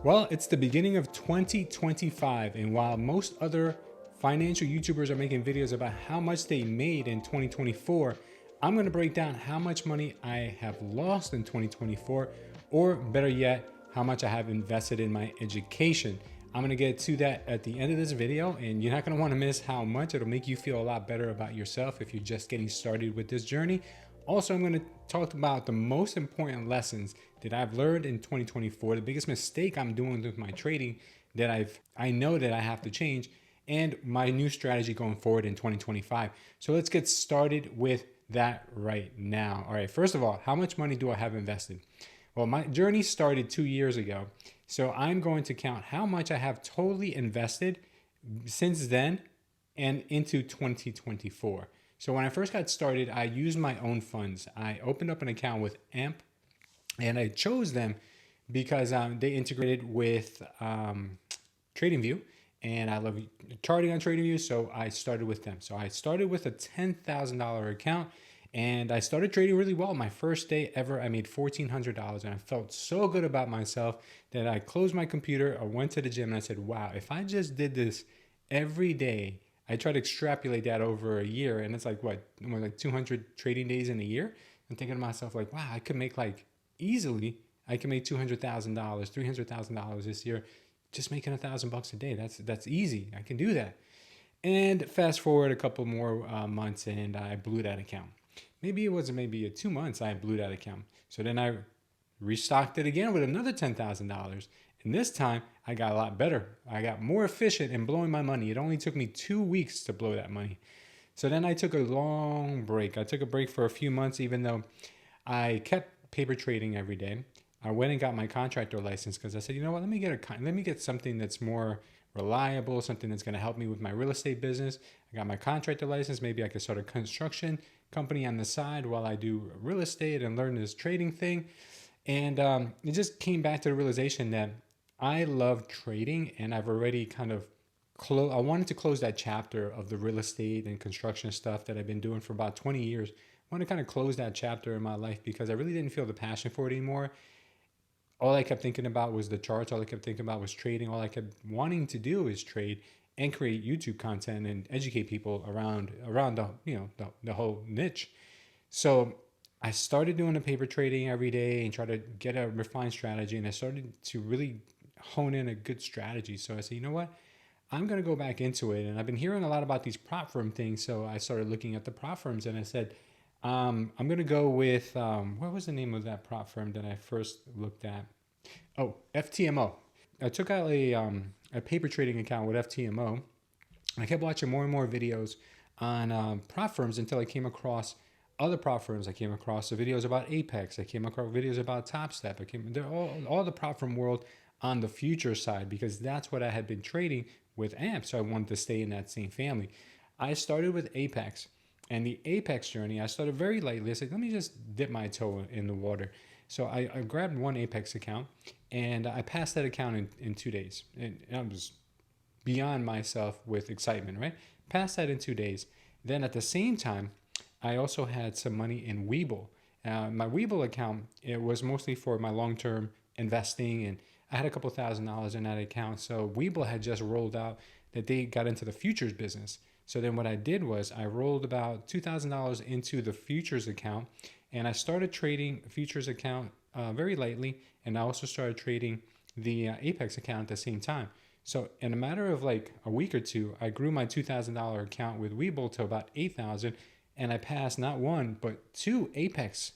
Well, it's the beginning of 2025, and while most other financial YouTubers are making videos about how much they made in 2024, I'm going to break down how much money I have lost in 2024, or better yet, how much I have invested in my education. I'm going to get to that at the end of this video, and you're not going to want to miss how much. It'll make you feel a lot better about yourself if you're just getting started with this journey. Also, I'm going to talk about the most important lessons that I've learned in 2024, the biggest mistake I'm doing with my trading that I know that I have to change, and my new strategy going forward in 2025. So let's get started with that right now. All right, first of all, how much money do I have invested? Well, my journey started 2 years ago. So I'm going to count how much I have totally invested since then and into 2024. So when I first got started, I used my own funds. I opened up an account with AMP, and I chose them because they integrated with TradingView, and I love charting on TradingView, so I started with them. So I started with a $10,000 account, and I started trading really well. My first day ever, I made $1,400, and I felt so good about myself that I closed my computer, I went to the gym, and I said, wow, if I just did this every day, I tried to extrapolate that over a year, and it's like, what, like 200 trading days in a year? I'm thinking to myself, like, wow, I could make easily, I can make $200,000, $300,000 this year, just making $1,000 a day. That's easy. I can do that. And fast forward a couple more months, and I blew that account. Maybe it was 2 months I blew that account. So then I restocked it again with another $10,000. And this time I got a lot better. I got more efficient in blowing my money. It only took me 2 weeks to blow that money. So then I took a long break. I took a break for a few months, even though I kept paper trading every day. I went and got my contractor license because I said, you know what, let me get something that's more reliable, something that's going to help me with my real estate business. I got my contractor license. Maybe I could start a construction company on the side while I do real estate and learn this trading thing. And it just came back to the realization that I love trading, and I've already kind of I wanted to close that chapter of the real estate and construction stuff that I've been doing for about 20 years. I wanted to kind of close that chapter in my life because I really didn't feel the passion for it anymore. All I kept thinking about was the charts. All I kept thinking about was trading. All I kept wanting to do is trade and create YouTube content and educate people around the whole niche. So I started doing the paper trading every day and try to get a refined strategy, and I started to really hone in a good strategy. So I said, you know what? I'm going to go back into it. And I've been hearing a lot about these prop firm things. So I started looking at the prop firms, and I said, I'm going to go with, what was the name of that prop firm that I first looked at? Oh, FTMO. I took out a paper trading account with FTMO. I kept watching more and more videos on prop firms until I came across other prop firms. I came across the videos about Apex. I came across videos about Top Step. They're all the prop firm world on the future side, because that's what I had been trading with AMP. So I wanted to stay in that same family. I started with Apex, and the Apex journey, I started very lightly. I said, let me just dip my toe in the water. So I grabbed one Apex account, and I passed that account in 2 days. And I was beyond myself with excitement, right? Passed that in 2 days. Then at the same time, I also had some money in Webull. My Webull account, it was mostly for my long-term investing, and I had a couple $1,000s in that account. So Webull had just rolled out that they got into the futures business. So then what I did was I rolled about $2,000 into the futures account, and I started trading futures account very lightly. And I also started trading the Apex account at the same time. So in a matter of like a week or two, I grew my $2,000 account with Webull to about $8,000, and I passed not one, but 2 Apex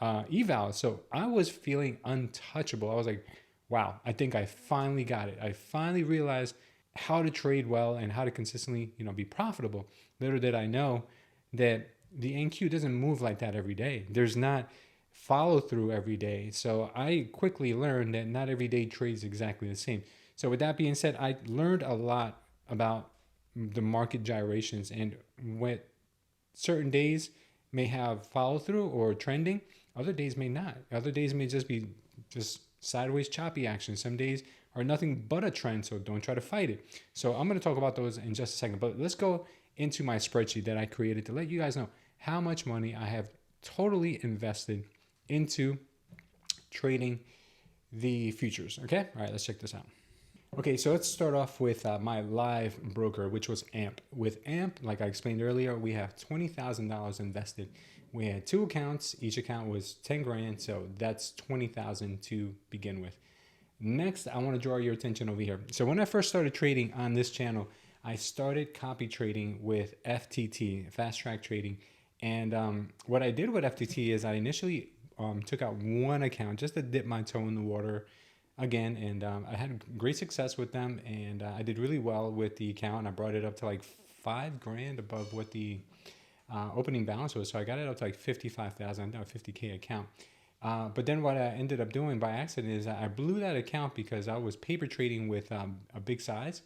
evals. So I was feeling untouchable. I was like, wow, I think I finally got it. I finally realized how to trade well and how to consistently, be profitable. Little did I know that the NQ doesn't move like that every day. There's not follow through every day. So I quickly learned that not every day trades exactly the same. So with that being said, I learned a lot about the market gyrations, and what certain days may have follow through or trending, other days may not. Other days may just be sideways choppy action. Some days are nothing but a trend, so don't try to fight it. So I'm going to talk about those in just a second, but let's go into my spreadsheet that I created to let you guys know how much money I have totally invested into trading the futures. Okay, all right, let's check this out. Okay, so let's start off with my live broker, which was AMP. With AMP, like I explained earlier, we have $20,000 invested. We had 2 accounts. Each account was 10 grand, so that's 20,000 to begin with. Next, I want to draw your attention over here. So when I first started trading on this channel, I started copy trading with FTT, fast track trading. And what I did with FTT is I initially took out 1 account just to dip my toe in the water again. And I had great success with them. And I did really well with the account. I brought it up to like 5 grand above what the opening balance was. So I got it up to like 55,000, now a 50K account. But then what I ended up doing by accident is I blew that account because I was paper trading with a big size.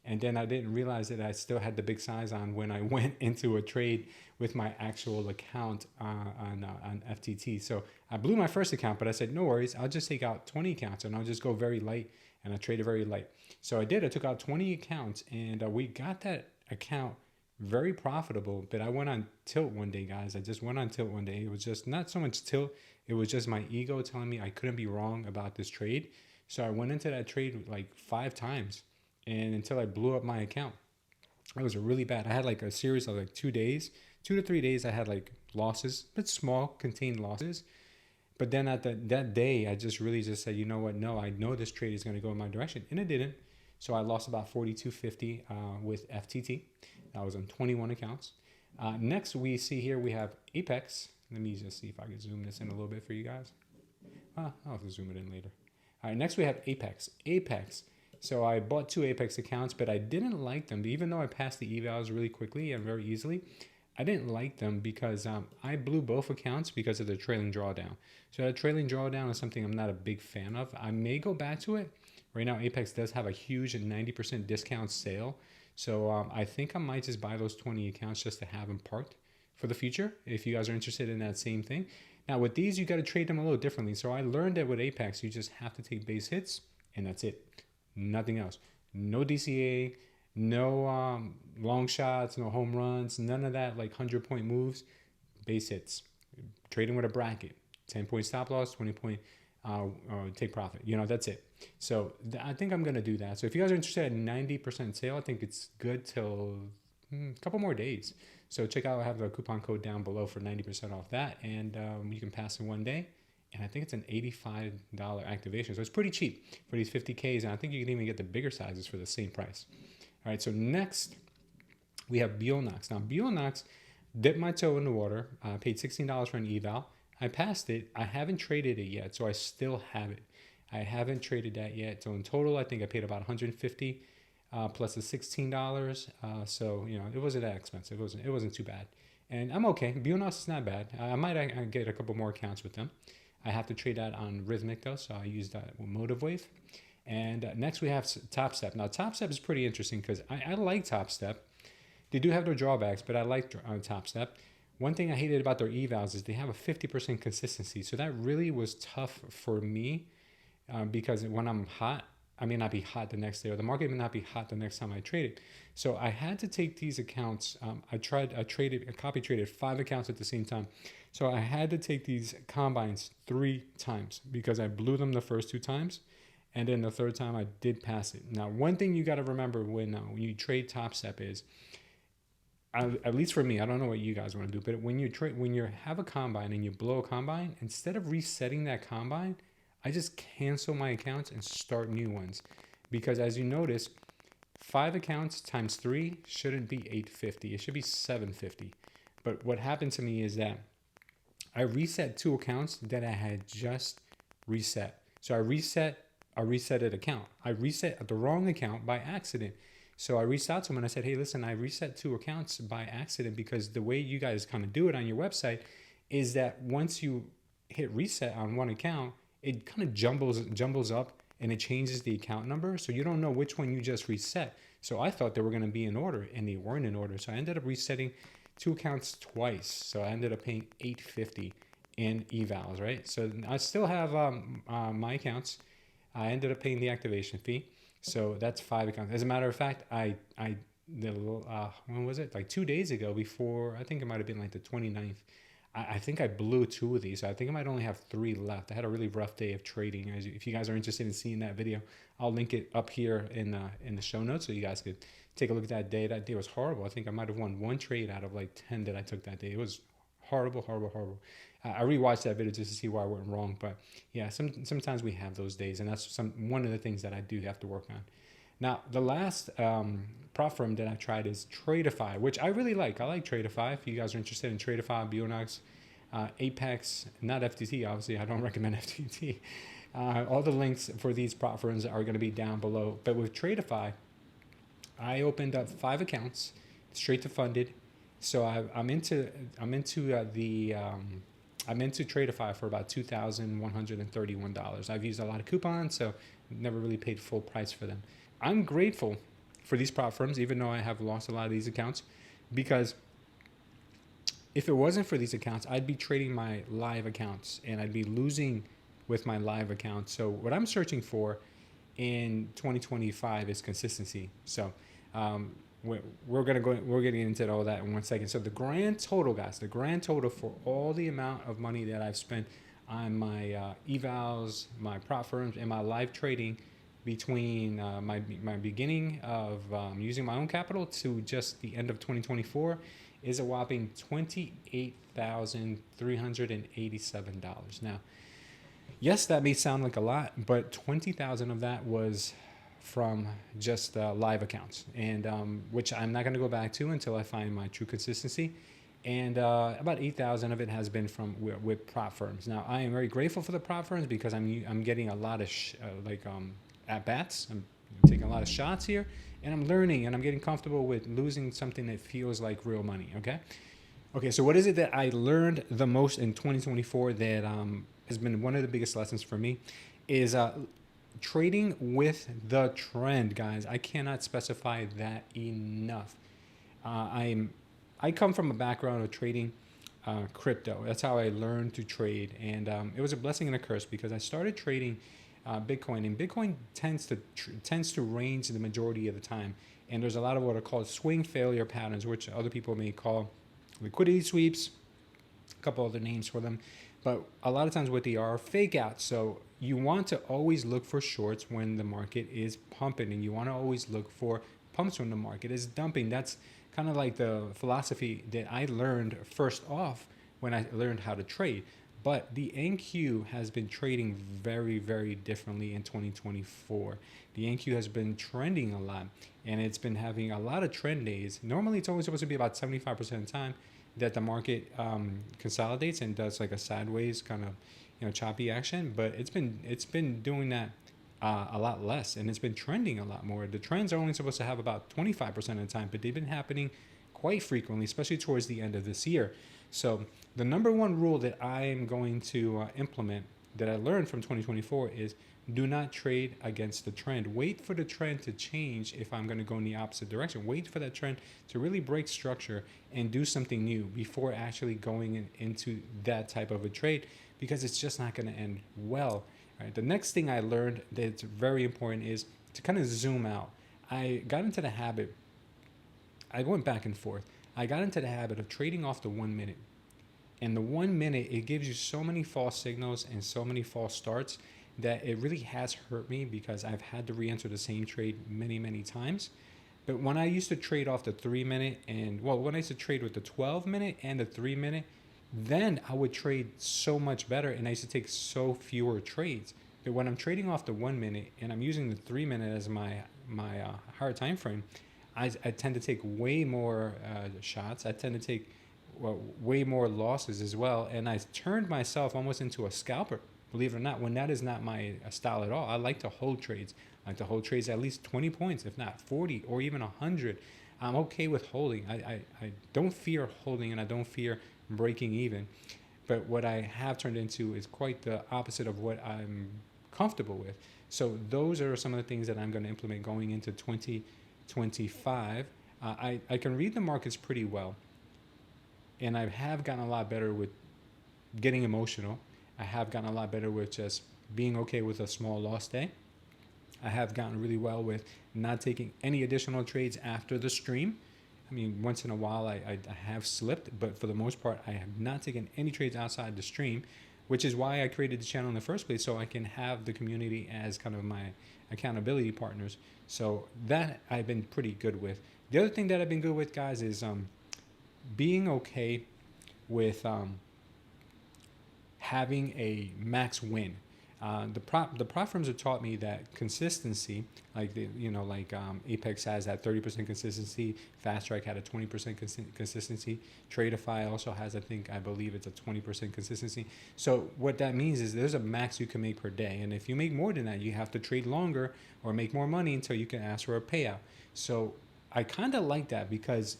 And then I didn't realize that I still had the big size on when I went into a trade with my actual account on FTT. So I blew my first account, but I said, no worries, I'll just take out 20 accounts and I'll just go very light. And I traded very light. So I did, I took out 20 accounts and we got that account very profitable. But I went on tilt one day, guys. I just went on tilt one day. It was just not so much tilt. It was just my ego telling me I couldn't be wrong about this trade. So I went into that trade like 5 times. And until I blew up my account, it was really bad. I had like a series of like 2 days, 2 to 3 days. I had like losses, but small contained losses. But then at that day, I just really just said, you know what? No, I know this trade is going to go in my direction. And it didn't. So I lost about 42.50 with FTT. That was on 21 accounts. Next, we see here we have Apex. Let me just see if I can zoom this in a little bit for you guys. I'll have to zoom it in later. All right, next we have Apex. Apex. So I bought 2 Apex accounts, but I didn't like them. Even though I passed the evals really quickly and very easily, I didn't like them because I blew both accounts because of the trailing drawdown. So that trailing drawdown is something I'm not a big fan of. I may go back to it. Right now, Apex does have a huge 90% discount sale. So I think I might just buy those 20 accounts just to have them parked for the future, if you guys are interested in that same thing. Now with these, you got to trade them a little differently. So I learned that with Apex, you just have to take base hits and that's it. Nothing else. No DCA, no long shots, no home runs, none of that like 100-point moves, base hits. Trading with a bracket, 10-point stop loss, 20-point take profit. You know, that's it. So I think I'm going to do that. So if you guys are interested in 90% sale, I think it's good till a couple more days. So check out, I have the coupon code down below for 90% off that. And you can pass in 1 day. And I think it's an $85 activation. So it's pretty cheap for these 50Ks. And I think you can even get the bigger sizes for the same price. All right, so next we have Bionox. Now Bionox dipped my toe in the water. I paid $16 for an eval. I passed it. I haven't traded it yet, so I still have it. I haven't traded that yet. So in total, I think I paid about $150 plus the $16. So you know, it wasn't that expensive. It wasn't too bad. And I'm okay. Bionox is not bad. I might get a couple more accounts with them. I have to trade that on Rhythmic though, so I use that with Motive Wave. And next we have Top Step. Now Top Step is pretty interesting because I like Top Step. They do have their drawbacks, but I like Top Step. One thing I hated about their evals is they have a 50% consistency. So that really was tough for me because when I'm hot, I may not be hot the next day, or the market may not be hot the next time I trade it. So I had to take these accounts. I copy traded 5 accounts at the same time. So I had to take these combines 3 times because I blew them the first 2 times. And then the 3rd time I did pass it. Now, one thing you got to remember when you trade Top Step is, at least for me, I don't know what you guys want to do, but when you have a combine and you blow a combine, instead of resetting that combine, I just cancel my accounts and start new ones. Because as you notice, 5 accounts times 3 shouldn't be 850. It should be 750. But what happened to me is that I reset 2 accounts that I had just reset. So I reset a resetted account. I reset the wrong account by accident. So I reached out to them and I said, hey, listen, I reset 2 accounts by accident because the way you guys kind of do it on your website is that once you hit reset on one account, it kind of jumbles up and it changes the account number. So you don't know which one you just reset. So I thought they were going to be in order and they weren't in order. So I ended up resetting 2 accounts twice. So I ended up paying $850 in evals, right? So I still have my accounts. I ended up paying the activation fee. So that's 5 accounts. As a matter of fact, when was it? Like 2 days ago before, I think it might've been like the 29th, I think I blew 2 of these. So I think I might only have 3 left. I had a really rough day of trading. If you guys are interested in seeing that video, I'll link it up here in the show notes so you guys could take a look at that day. That day was horrible. I think I might have won 1 trade out of like 10 that I took that day. It was horrible, horrible, horrible. I rewatched that video just to see where I went wrong. But yeah, sometimes we have those days, and that's one of the things that I do have to work on. Now, the last prop firm that I tried is Tradeify, which I really like. I like Tradeify. If you guys are interested in Tradeify, Bionox, Apex, not FTT, obviously. I don't recommend FTT. All the links for these prop firms are going to be down below. But with Tradeify, I opened up 5 accounts, straight to funded. So I'm into Tradeify for about $2,131. I've used a lot of coupons, so never really paid full price for them. I'm grateful for these prop firms, even though I have lost a lot of these accounts, because if it wasn't for these accounts, I'd be trading my live accounts and I'd be losing with my live accounts. So what I'm searching for in 2025 is consistency. So we're getting into all that in 1 second. So the grand total, guys, the grand total for all the amount of money that I've spent on my evals, my prop firms, and my live trading between my beginning of using my own capital to just the end of 2024 is a whopping $28,387. Now, yes, that may sound like a lot, but 20,000 of that was from just live accounts, and which I'm not going to go back to until I find my true consistency. And about 8,000 of it has been from with prop firms. Now, I am very grateful for the prop firms because I'm getting a lot of at bats. I'm taking a lot of shots here, and I'm learning, and I'm getting comfortable with losing something that feels like real money. Okay. So what is it that I learned the most in 2024 that has been one of the biggest lessons for me is trading with the trend, guys. I cannot specify that enough. I come from a background of trading crypto. That's how I learned to trade, and it was a blessing and a curse because I started trading Bitcoin, and Bitcoin tends to range the majority of the time, and there's a lot of what are called swing failure patterns, which other people may call liquidity sweeps, a couple other names for them, but a lot of times what they are fake outs. So you want to always look for shorts when the market is pumping, and you want to always look for pumps when the market is dumping. That's kind of like the philosophy that I learned first off when I learned how to trade. But the NQ has been trading very, very differently in 2024. The NQ has been trending a lot, and it's been having a lot of trend days. Normally, it's only supposed to be about 75% of the time that the market consolidates and does like a sideways kind of choppy action. But it's been doing that a lot less, and it's been trending a lot more. The trends are only supposed to have about 25% of the time, but they've been happening quite frequently, especially towards the end of this year. So the number one rule that I am going to implement that I learned from 2024 is do not trade against the trend. Wait for the trend to change if I'm going to go in the opposite direction. Wait for that trend to really break structure and do something new before actually going into that type of a trade, because it's just not going to end well. Right. The next thing I learned that's very important is to kind of zoom out. I got into the habit, I went back and forth. I got into the habit of trading off the 1 minute. And the 1 minute, it gives you so many false signals and so many false starts that it really has hurt me because I've had to re-enter the same trade many, many times. But when I used to trade off the 3 minute when I used to trade with the 12 minute and the 3 minute, then I would trade so much better and I used to take so fewer trades. But when I'm trading off the 1 minute and I'm using the 3 minute as my higher time frame, I tend to take way more shots. I tend to take way more losses as well. And I turned myself almost into a scalper, believe it or not, when that is not my style at all. I like to hold trades. I like to hold trades at least 20 points, if not 40 or even 100. I'm okay with holding. I don't fear holding, and I don't fear breaking even. But what I have turned into is quite the opposite of what I'm comfortable with. So those are some of the things that I'm going to implement going into 2025. I can read the markets pretty well, and I have gotten a lot better with getting emotional. I have gotten a lot better with just being okay with a small loss day. I have gotten really well with not taking any additional trades after the stream. I mean, once in a while I have slipped, but for the most part, I have not taken any trades outside the stream, which is why I created the channel in the first place, so I can have the community as kind of my accountability partners. So that I've been pretty good with. The other thing that I've been good with, guys, is being okay with having a max win. The prop firms have taught me that consistency, like Apex has that 30% consistency, Fast Track had a 20% consistency, Tradeify also has, I believe it's a 20% consistency. So what that means is there's a max you can make per day, and if you make more than that, you have to trade longer or make more money until you can ask for a payout. So I kind of like that, because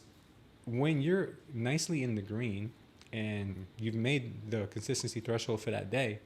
when you're nicely in the green and you've made the consistency threshold for that day,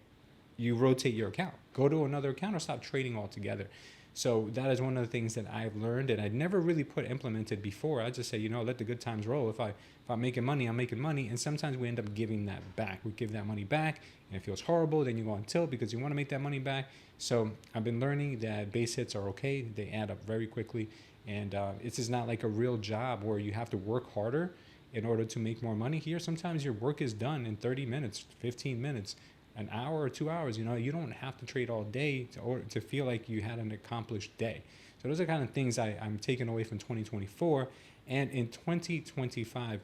you rotate your account, go to another account, or stop trading altogether. So that is one of the things that I've learned, and I'd never really implemented before. I just say, let the good times roll. If I'm making money, I'm making money. And sometimes we end up giving that back. We give that money back, and it feels horrible. Then you go on tilt because you want to make that money back. So I've been learning that base hits are okay. They add up very quickly. And this is not like a real job where you have to work harder in order to make more money. Here, sometimes your work is done in 30 minutes, 15 minutes, an hour or 2 hours. You don't have to trade all day to feel like you had an accomplished day. So those are kind of things I'm taking away from 2024. And in 2025,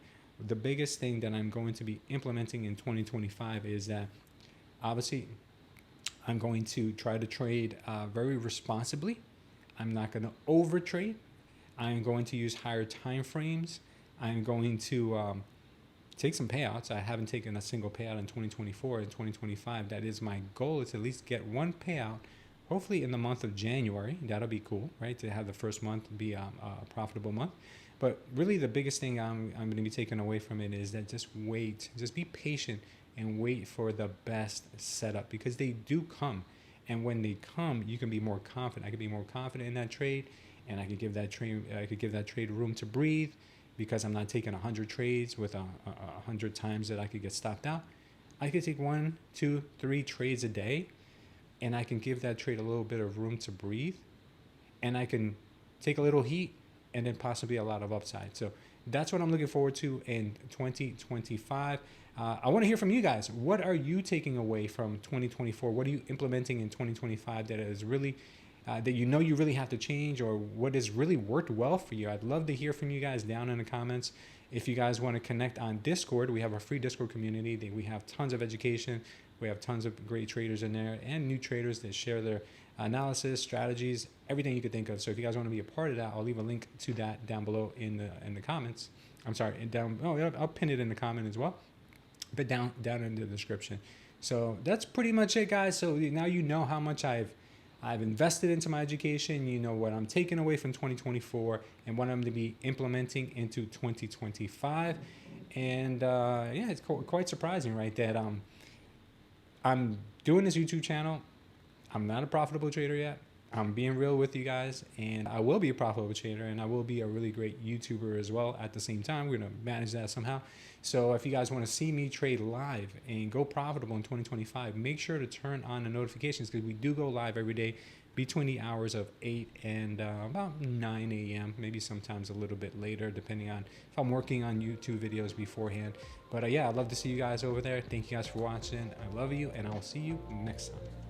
the biggest thing that I'm going to be implementing in 2025 is that obviously I'm going to try to trade very responsibly. I'm not going to overtrade. I'm going to use higher time frames. I'm going to take some payouts. I haven't taken a single payout in 2024. In 2025, that is my goal, is to at least get one payout, hopefully in the month of January. That'll be cool, right? To have the first month be a profitable month. But really the biggest thing I'm going to be taking away from it is that just wait, just be patient and wait for the best setup, because they do come. And when they come, you can be more confident. I can be more confident in that trade, and I could give that trade room to breathe, because I'm not taking 100 trades with 100 times that I could get stopped out. I could take 1, 2, 3 trades a day, and I can give that trade a little bit of room to breathe, and I can take a little heat and then possibly a lot of upside. So that's what I'm looking forward to in 2025. I want to hear from you guys. What are you taking away from 2024? What are you implementing in 2025 that is really that you really have to change, or what has really worked well for you? I'd love to hear from you guys down in the comments. If you guys want to connect on Discord, we have a free Discord community. We have tons of education. We have tons of great traders in there and new traders that share their analysis, strategies, everything you could think of. So if you guys want to be a part of that, I'll leave a link to that down below in the comments. I'm sorry, I'll pin it in the comment as well, but down in the description. So that's pretty much it, guys. So now you know how much I've invested into my education. You know what I'm taking away from 2024 and what I'm going to be implementing into 2025. And yeah, it's quite surprising, right, that I'm doing this YouTube channel. I'm not a profitable trader yet. I'm being real with you guys, and I will be a profitable trader, and I will be a really great YouTuber as well at the same time. We're going to manage that somehow. So if you guys want to see me trade live and go profitable in 2025, make sure to turn on the notifications, because we do go live every day between the hours of 8 and about 9 a.m., maybe sometimes a little bit later, depending on if I'm working on YouTube videos beforehand. But yeah, I'd love to see you guys over there. Thank you guys for watching. I love you, and I'll see you next time.